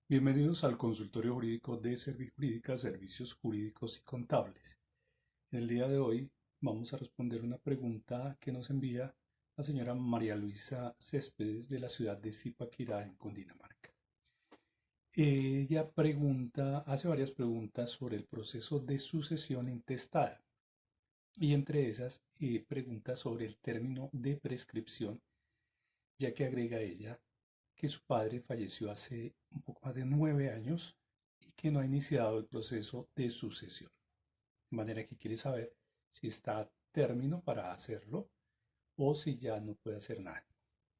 Bienvenidos al consultorio jurídico de Servijurídica, Servicios Jurídicos y Contables. El día de hoy vamos a responder una pregunta que nos envía la señora María Luisa Céspedes de la ciudad de Zipaquirá, en Cundinamarca. Ella hace varias preguntas sobre el proceso de sucesión intestada y entre esas pregunta sobre el término de prescripción, ya que agrega ella que su padre falleció hace un poco más de 9 años y que no ha iniciado el proceso de sucesión. De manera que quiere saber si está a término para hacerlo o si ya no puede hacer nada.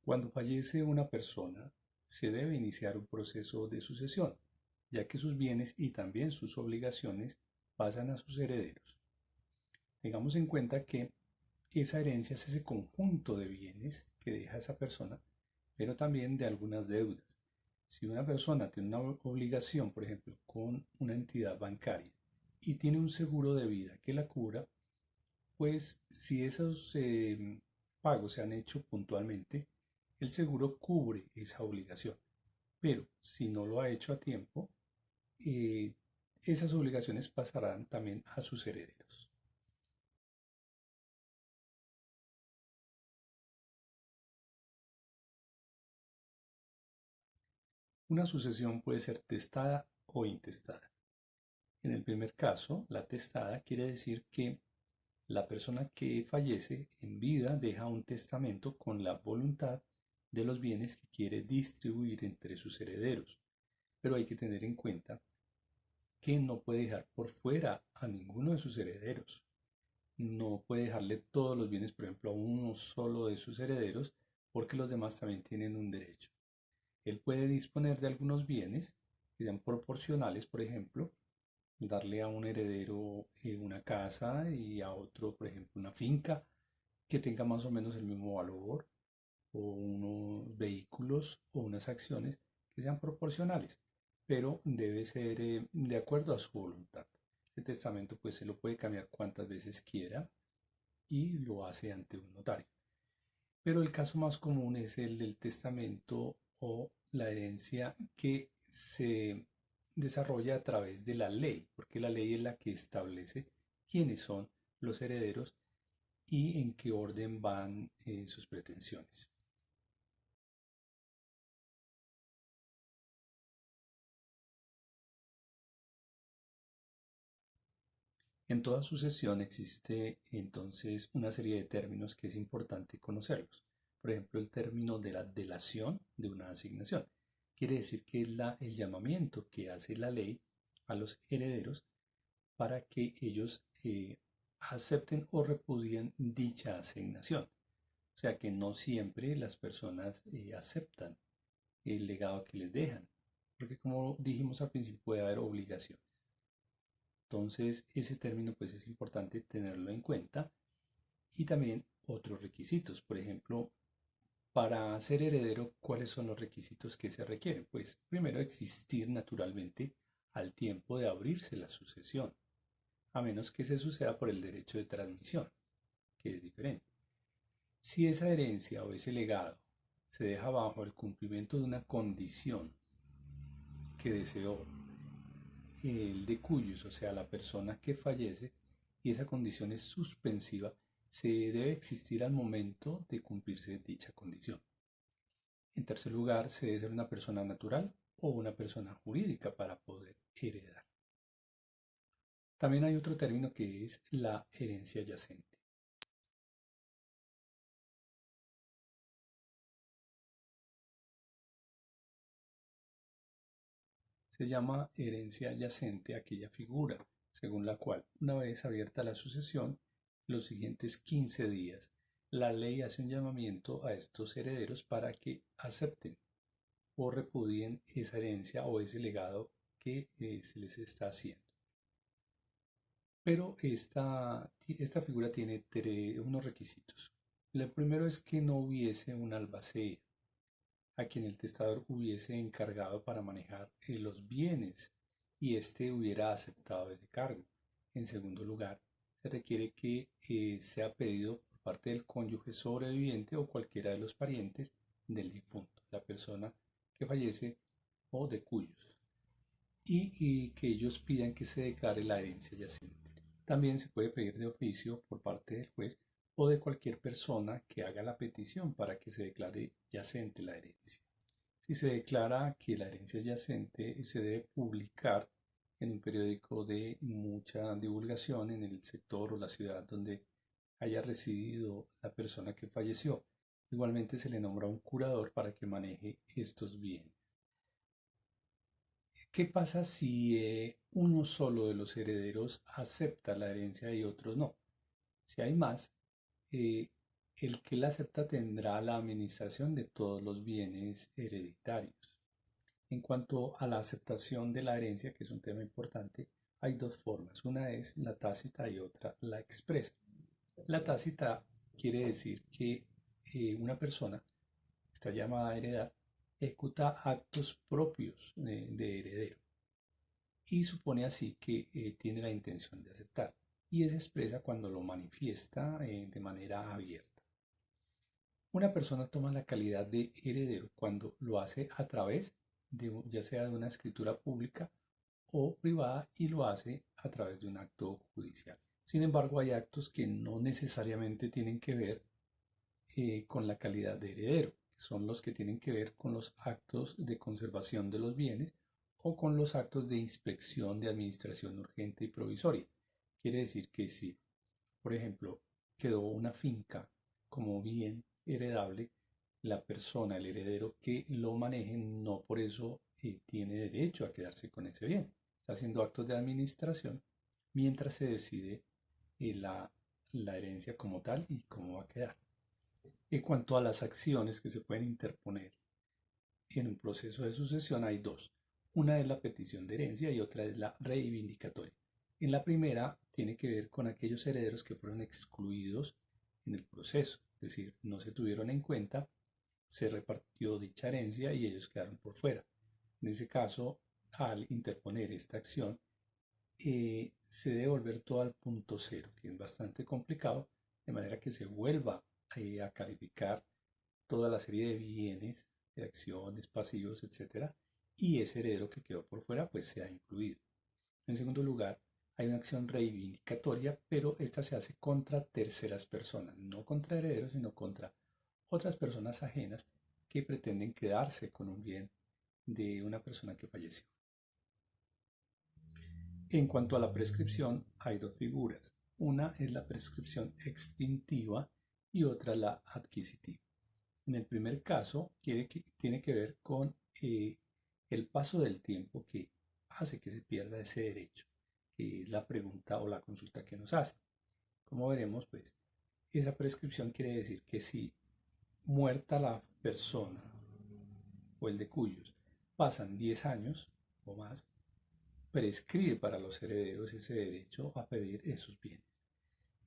Cuando fallece una persona, se debe iniciar un proceso de sucesión, ya que sus bienes y también sus obligaciones pasan a sus herederos. Tengamos en cuenta que esa herencia es ese conjunto de bienes que deja esa persona, pero también de algunas deudas. Si una persona tiene una obligación, por ejemplo, con una entidad bancaria y tiene un seguro de vida que la cubra, pues si esos pagos se han hecho puntualmente, el seguro cubre esa obligación. Pero si no lo ha hecho a tiempo, eh, esas obligaciones pasarán también a sus herederos. Una sucesión puede ser testada o intestada. En el primer caso, la testada quiere decir que la persona que fallece en vida deja un testamento con la voluntad de los bienes que quiere distribuir entre sus herederos. Pero hay que tener en cuenta que no puede dejar por fuera a ninguno de sus herederos. No puede dejarle todos los bienes, por ejemplo, a uno solo de sus herederos, porque los demás también tienen un derecho. Él puede disponer de algunos bienes que sean proporcionales, por ejemplo, darle a un heredero una casa y a otro, por ejemplo, una finca que tenga más o menos el mismo valor, o unos vehículos o unas acciones que sean proporcionales, pero debe ser de acuerdo a su voluntad. El testamento pues se lo puede cambiar cuantas veces quiera y lo hace ante un notario. Pero el caso más común es el del testamento o la herencia que se desarrolla a través de la ley, porque la ley es la que establece quiénes son los herederos y en qué orden van sus pretensiones. En toda sucesión existe entonces una serie de términos que es importante conocerlos. Por ejemplo, el término de la delación de una asignación. Quiere decir que es el llamamiento que hace la ley a los herederos para que ellos acepten o repudien dicha asignación. O sea que no siempre las personas aceptan el legado que les dejan, porque como dijimos al principio puede haber obligaciones. Entonces ese término pues es importante tenerlo en cuenta y también otros requisitos. Por ejemplo, para ser heredero, ¿cuáles son los requisitos que se requieren? Pues primero existir naturalmente al tiempo de abrirse la sucesión, a menos que se suceda por el derecho de transmisión, que es diferente. Si esa herencia o ese legado se deja bajo el cumplimiento de una condición que deseó el de cuyos, o sea, la persona que fallece, y esa condición es suspensiva, se debe existir al momento de cumplirse dicha condición. En tercer lugar, se debe ser una persona natural o una persona jurídica para poder heredar. También hay otro término que es la herencia yacente. Se llama herencia yacente aquella figura según la cual, una vez abierta la sucesión, los siguientes 15 días, la ley hace un llamamiento a estos herederos para que acepten o repudien esa herencia o ese legado que se les está haciendo. Pero esta figura tiene unos requisitos. El primero es que no hubiese un albacea a quien el testador hubiese encargado para manejar los bienes y éste hubiera aceptado ese cargo. En segundo lugar, se requiere que sea pedido por parte del cónyuge sobreviviente o cualquiera de los parientes del difunto, la persona que fallece o de cuyos. y que ellos pidan que se declare la herencia yacente. También se puede pedir de oficio por parte del juez o de cualquier persona que haga la petición para que se declare yacente la herencia. Si se declara que la herencia yacente, se debe publicar en un periódico de mucha divulgación en el sector o la ciudad donde haya residido la persona que falleció. Igualmente se le nombra un curador para que maneje estos bienes. ¿Qué pasa si uno solo de los herederos acepta la herencia y otros no? Si hay más, eh, el que la acepta tendrá la administración de todos los bienes hereditarios. En cuanto a la aceptación de la herencia, que es un tema importante, hay dos formas. Una es la tácita y otra la expresa. La tácita quiere decir que una persona está llamada a heredar, ejecuta actos propios de heredero y supone así que tiene la intención de aceptar y es expresa cuando lo manifiesta de manera abierta. Una persona toma la calidad de heredero cuando lo hace a través de ya sea de una escritura pública o privada y lo hace a través de un acto judicial. Sin embargo, hay actos que no necesariamente tienen que ver con la calidad de heredero, que son los que tienen que ver con los actos de conservación de los bienes o con los actos de inspección de administración urgente y provisoria. Quiere decir que si, por ejemplo, quedó una finca como bien heredable, la persona, el heredero que lo maneje, no por eso tiene derecho a quedarse con ese bien. Está haciendo actos de administración mientras se decide la herencia como tal y cómo va a quedar. En cuanto a las acciones que se pueden interponer en un proceso de sucesión, hay dos. Una es la petición de herencia y otra es la reivindicatoria. En la primera tiene que ver con aquellos herederos que fueron excluidos en el proceso, es decir, no se tuvieron en cuenta, se repartió dicha herencia y ellos quedaron por fuera. En ese caso, al interponer esta acción, se debe volver todo al punto cero, que es bastante complicado, de manera que se vuelva a calificar toda la serie de bienes, de acciones, pasivos, etcétera, y ese heredero que quedó por fuera pues se ha incluido. En segundo lugar, hay una acción reivindicatoria, pero esta se hace contra terceras personas, no contra herederos, sino contra otras personas ajenas que pretenden quedarse con un bien de una persona que falleció. En cuanto a la prescripción, hay dos figuras. Una es la prescripción extintiva y otra la adquisitiva. En el primer caso, tiene que ver con el paso del tiempo que hace que se pierda ese derecho, que es la pregunta o la consulta que nos hace. Como veremos, pues, esa prescripción quiere decir que si muerta la persona o el de cuyos pasan 10 años o más, prescribe para los herederos ese derecho a pedir esos bienes.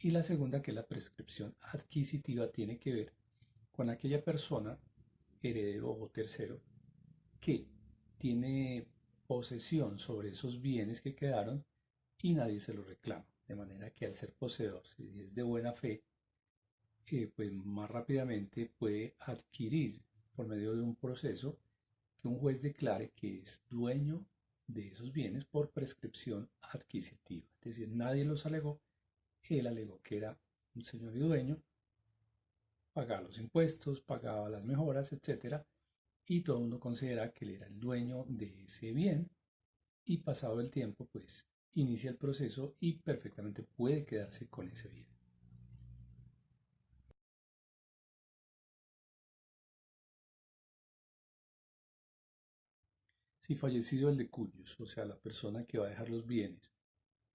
Y la segunda, que es la prescripción adquisitiva, tiene que ver con aquella persona, heredero o tercero, que tiene posesión sobre esos bienes que quedaron y nadie se los reclama. De manera que al ser poseedor, si es de buena fe, pues más rápidamente puede adquirir por medio de un proceso que un juez declare que es dueño de esos bienes por prescripción adquisitiva. Es decir, nadie los alegó, él alegó que era un señor y dueño, pagaba los impuestos, pagaba las mejoras, etcétera, y todo el mundo considera que él era el dueño de ese bien y pasado el tiempo, pues inicia el proceso y perfectamente puede quedarse con ese bien. Si fallecido el de cuyos, o sea, la persona que va a dejar los bienes,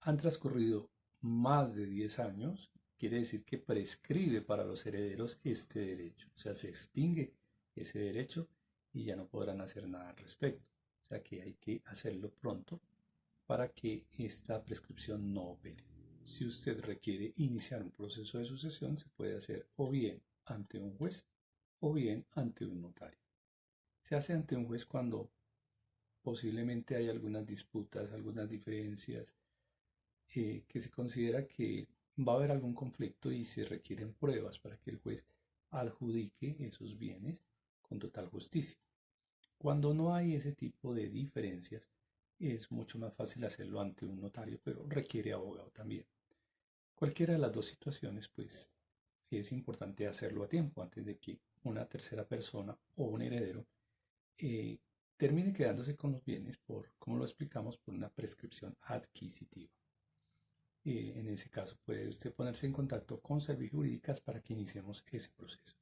han transcurrido más de 10 años, quiere decir que prescribe para los herederos este derecho, o sea, se extingue ese derecho y ya no podrán hacer nada al respecto. O sea que hay que hacerlo pronto para que esta prescripción no opere. Si usted requiere iniciar un proceso de sucesión, se puede hacer o bien ante un juez o bien ante un notario. Se hace ante un juez cuando posiblemente hay algunas disputas, algunas diferencias, que se considera que va a haber algún conflicto y se requieren pruebas para que el juez adjudique esos bienes con total justicia. Cuando no hay ese tipo de diferencias, Es mucho más fácil hacerlo ante un notario, pero requiere abogado también. Cualquiera de las dos situaciones, pues es importante hacerlo a tiempo antes de que una tercera persona o un heredero eh, termine quedándose con los bienes por, como lo explicamos, por una prescripción adquisitiva. En ese caso puede usted ponerse en contacto con Servijurídicas para que iniciemos ese proceso.